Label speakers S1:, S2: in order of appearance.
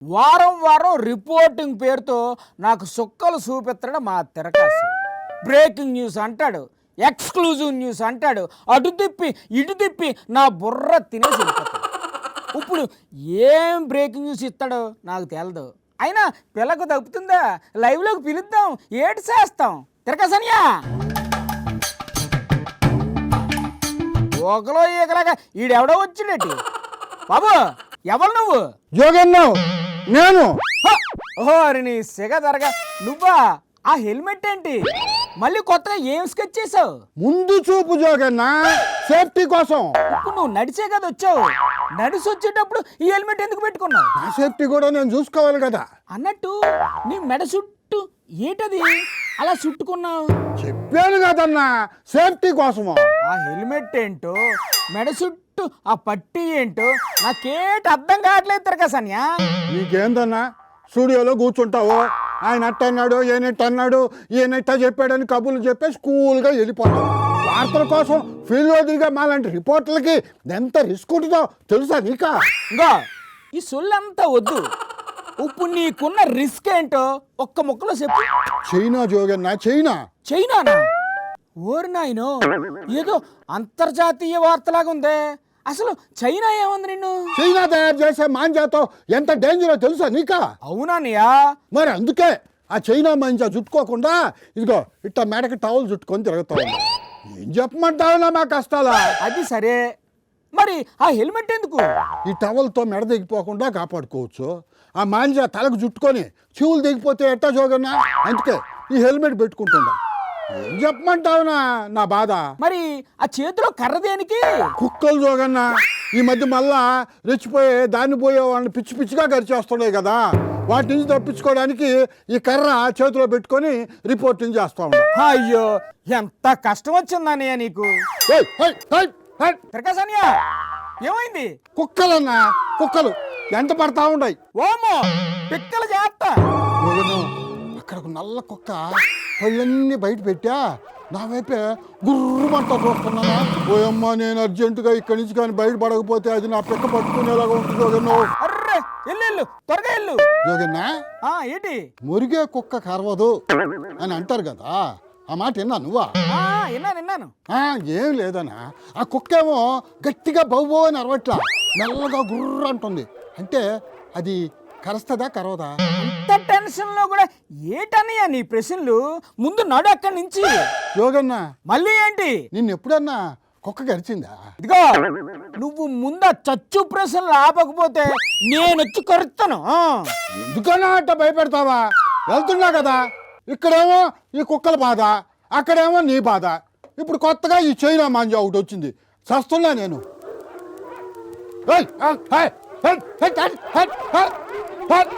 S1: వారం వారం రిపోర్టింగ్ పేరుతో నాకు సుక్కలు చూపిస్తాడు మా తిరకాసు. బ్రేకింగ్ న్యూస్ అంటాడు, ఎక్స్క్లూజివ్ న్యూస్ అంటాడు, అటు తిప్పి ఇటు తిప్పి నా బుర్ర తినేసి వెళ్ళిపోతాడు. ఇప్పుడు ఏం బ్రేకింగ్ న్యూస్ ఇస్తాడో నాకు తెలదు. అయినా పిల్లకు తప్పుతుందా, లైవ్లోకి పిలుద్దాం, ఏటి చేస్తాం తిరకాసనియా. ఒకలో ఈకలాగా ఈడెవడో వచ్చిండేటి. బాబు ఎవరు నువ్వు?
S2: జోగన్నావు నేను.
S1: ఓహో అరే నీ సిగ తరగా నువ్వా? ఆ హెల్మెట్ ఏంటి మళ్ళీ కొత్తగా ఏం స్కెచ్ చేసావు?
S2: ముందు చూపు జోగన్నా, సేఫ్టీ కోసం.
S1: ఇప్పుడు నువ్వు నడిచే కదా వచ్చావు, నడిచి వచ్చేటప్పుడు ఈ హెల్మెట్ ఎందుకు పెట్టుకున్నావు?
S2: నా సేఫ్టీ కూడా నేను చూసుకోవాలి కదా.
S1: అన్నట్టు నీ మెడ చుట్టూ ఏంటది అలా చుట్టుకున్నావు?
S2: చెప్పాను కదన్నా, సేఫ్టీ కోసము.
S1: ఆ హెల్మెట్ ఏంటో, మెడ చుట్టూ ఆ పట్టీ ఏంటో నాకేటి అర్థం కావట్లేదు తిరగసన్యా.
S2: నీకేందన్నా, స్టూడియోలో కూర్చుంటావు, ఆయన అట్ట అన్నాడు, ఈయనట్ట అన్నాడు, ఈయనట్ట చెప్పాడని కబుర్లు చెప్పేసి కూల్గా వెళ్ళిపోతావు. వార్తల కోసం ఫీల్డ్లో దిగా మాలాంటి రిపోర్టర్లకి ఎంత రిస్క్ ఉంటుందో తెలుసా నీకా?
S1: ఇంకా ఈ సొల్లంతా వద్దు, ఇప్పుడు నీకున్న రిస్క్ ఏంటో ఒక్క ముక్కలో చెప్పు.
S2: చైనా జోగన్నా, చైనా.
S1: చైనానా? ఓరి నాయనో, ఏదో అంతర్జాతీయ వార్తలాగా ఉందే. అసలు చైనా ఏముంది నిన్ను?
S2: చైనా తయారు చేసే మాంజాతో ఎంత డేంజరో తెలుసా నీకా?
S1: అవునానియా?
S2: మరి అందుకే ఆ చైనా మాంజా చుట్టుకోకుండా ఇదిగో ఇట్ట మెడకి టవల్ చుట్టుకొని తిరుగుతావు. ఏం చెప్పమంటావునా మా కష్టాలా?
S1: అది సరే, మరి ఆ హెల్మెట్ ఎందుకు?
S2: ఈ టవల్తో మెడ దిగిపోకుండా కాపాడుకోవచ్చు. ఆ మాంజా తలకు చుట్టుకొని చెవులు దిగిపోతే ఎట్టా జోగన్నా, అందుకే ఈ హెల్మెట్ పెట్టుకుంటుండా. ఏం చెప్పమంటావునా నా బాధ?
S1: మరి ఆ చేతిలో కర్ర దేనికి?
S2: కుక్కలు జోగన్నా ఈ మధ్య మళ్ళా రెచ్చిపోయే దాన్ని పోయే వాళ్ళని పిచ్చి పిచ్చిగా గరిచేస్తున్నాయి కదా, వాటి నుంచి తప్పించుకోవడానికి ఈ కర్ర చేతిలో పెట్టుకొని రిపోర్టింగ్ చేస్తా ఉన్నా.
S1: అయ్యో ఎంత కష్టం వచ్చిందన్నయ్య నీకు. తిరగసనియా ఏమైంది?
S2: కుక్కలన్నా, కుక్కలు ఎంత పడతా ఉన్నాయి.
S1: ఓమో పిక్కలు జాగ్రత్త.
S2: అక్కడ ఒక నల్ల కుక్క పళ్ళన్నీ బయట పెట్టా నా వైపే గుర్రమంతా చూస్తున్నానా. ఓయమ్మ, నేను అర్జెంటుగా ఇక్కడి నుంచి కానీ బయట పడకపోతే అది నా పిక్క పట్టుకునేలాగా ఉంటుంది జోగన్న.
S1: అర్రే ఎల్లు త్వరగా ఎల్లు.
S2: జోగన్నా,
S1: ఏంటి?
S2: మురిగే కుక్క కరవదు అని అంటారు కదా, ఆ మాట విన్నా నువ్వా?
S1: విన్నాను.
S2: ఏం లేదనా, ఆ కుక్క ఏమో గట్టిగా బవ్వో అని అరవట్లా, మెల్లగా గుర్ర అంటుంది. అంటే అది కరుస్తుందా కరవదా?
S1: అంత టెన్షన్ లో కూడా ఏటన్నయ్యా నీ ప్రశ్నలు? ముందు నడు అక్కడి నుంచి.
S2: జోగన్నా,
S1: మళ్ళీ ఏంటి?
S2: నిన్ను ఎప్పుడన్నా కుక్క గరిచిందా?
S1: ఇదిగో నువ్వు ముందు చచ్చు ప్రశ్నలు ఆపకపోతే నేను వచ్చి కరుస్తాను.
S2: ఎందుకన్నా అట్ట భయపెడతావా? వెళ్తున్నా కదా, ఇక్కడేమో ఈ కుక్కల బాధ, అక్కడేమో నీ బాధ. ఇప్పుడు కొత్తగా ఈ చైనా మాంజా ఒకటి వచ్చింది, చస్తున్నా నేను. ఏయ్, ఏయ్, ఏయ్, ఏయ్, ఏయ్, ఏయ్, ఏయ్, ఏయ్, ఏయ్.